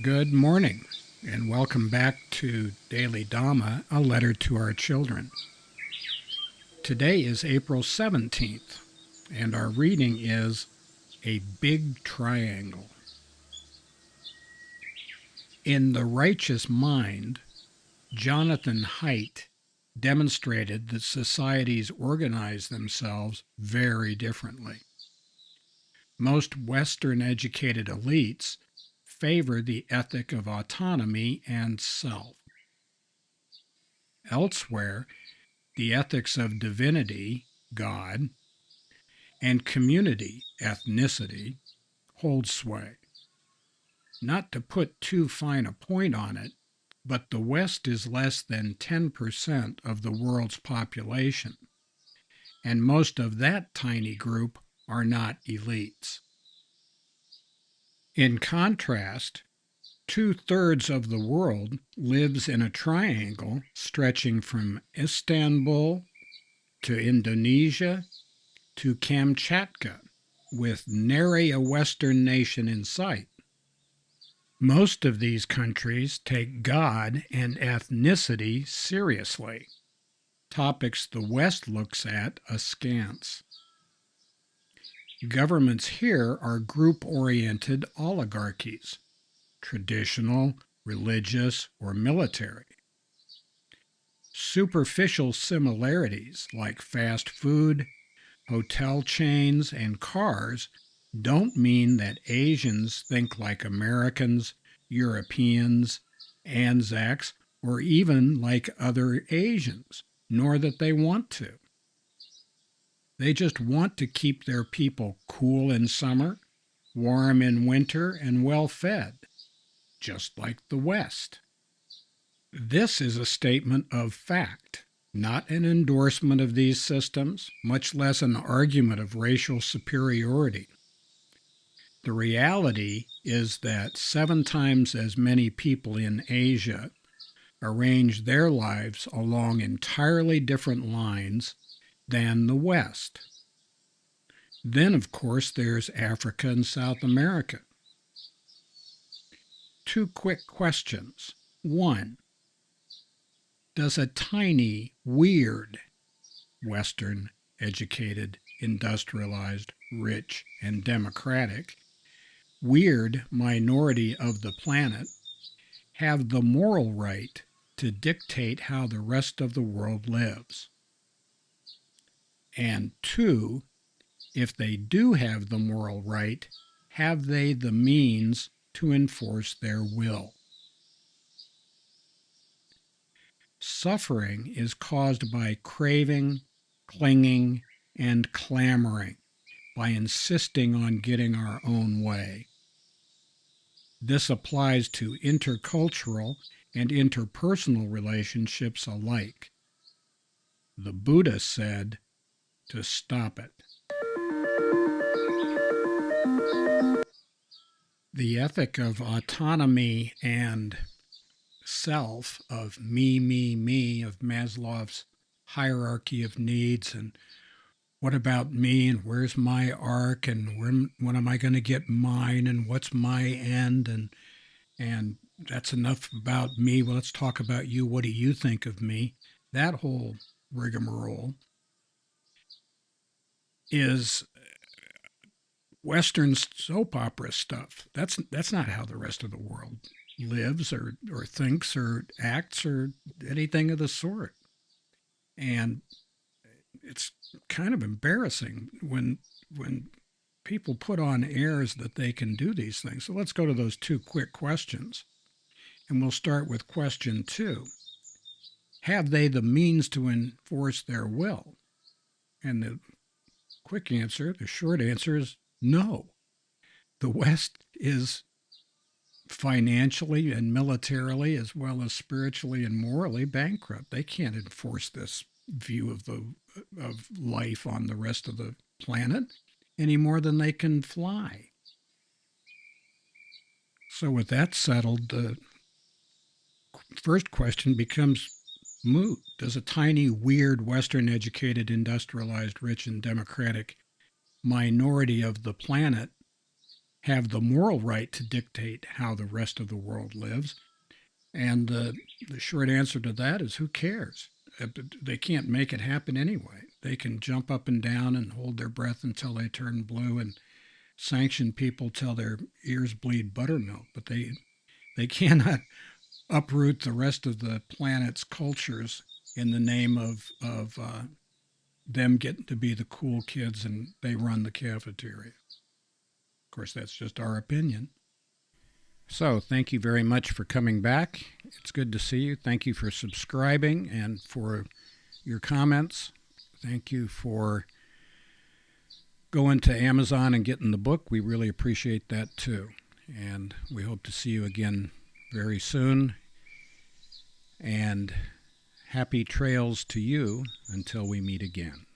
Good morning, and welcome back to Daily Dhamma, a letter to our children. Today is April 17th, and our reading is A Big Triangle. In The Righteous Mind, Jonathan Haidt demonstrated that societies organize themselves very differently. Most Western-educated elites favor the ethic of autonomy and self. Elsewhere, the ethics of divinity, God, and community, ethnicity, hold sway. Not to put too fine a point on it, but the West is less than 10% of the world's population, and most of that tiny group are not elites. In contrast, two-thirds of the world lives in a triangle stretching from Istanbul to Indonesia to Kamchatka, with nary a Western nation in sight. Most of these countries take God and ethnicity seriously, topics the West looks at askance. Governments here are group-oriented oligarchies, traditional, religious, or military. Superficial similarities like fast food, hotel chains, and cars don't mean that Asians think like Americans, Europeans, ANZACs, or even like other Asians, nor that they want to. They just want to keep their people cool in summer, warm in winter, and well-fed, just like the West. This is a statement of fact, not an endorsement of these systems, much less an argument of racial superiority. The reality is that 7 times as many people in Asia arrange their lives along entirely different lines than the West. Then, of course, there's Africa and South America. 2 quick questions. 1. Does a tiny, weird, Western, educated, industrialized, rich, and democratic, weird minority of the planet have the moral right to dictate how the rest of the world lives? And 2, if they do have the moral right, have they the means to enforce their will? Suffering is caused by craving, clinging, and clamoring, by insisting on getting our own way. This applies to intercultural and interpersonal relationships alike. The Buddha said to stop it. The ethic of autonomy and self, of me, of Maslow's hierarchy of needs, and what about me, and where's my arc, and when am I going to get mine, and what's my end, and that's enough about me. Well, let's talk about you. What do you think of me? That whole rigmarole is Western soap opera stuff. That's not how the rest of the world lives or thinks or acts or anything of the sort. And it's kind of embarrassing when people put on airs that they can do these things. So let's go to those 2 quick questions. And we'll start with question 2. Have they the means to enforce their will? And the quick answer, the short answer is no. The West is financially and militarily, as well as spiritually and morally, bankrupt. They can't enforce this view of life on the rest of the planet any more than they can fly. So with that settled, the first question becomes moot. Does a tiny, weird, Western-educated, industrialized, rich, and democratic minority of the planet have the moral right to dictate how the rest of the world lives. And the short answer to that is who cares? They can't make it happen anyway. They can jump up and down and hold their breath until they turn blue and sanction people till their ears bleed buttermilk, but they cannot uproot the rest of the planet's cultures in the name of them getting to be the cool kids and they run the cafeteria. Of course, that's just our opinion. So, thank you very much for coming back. It's good to see you. Thank you for subscribing and for your comments. Thank you for going to Amazon and getting the book. We really appreciate that too. And we hope to see you again very soon. And happy trails to you until we meet again.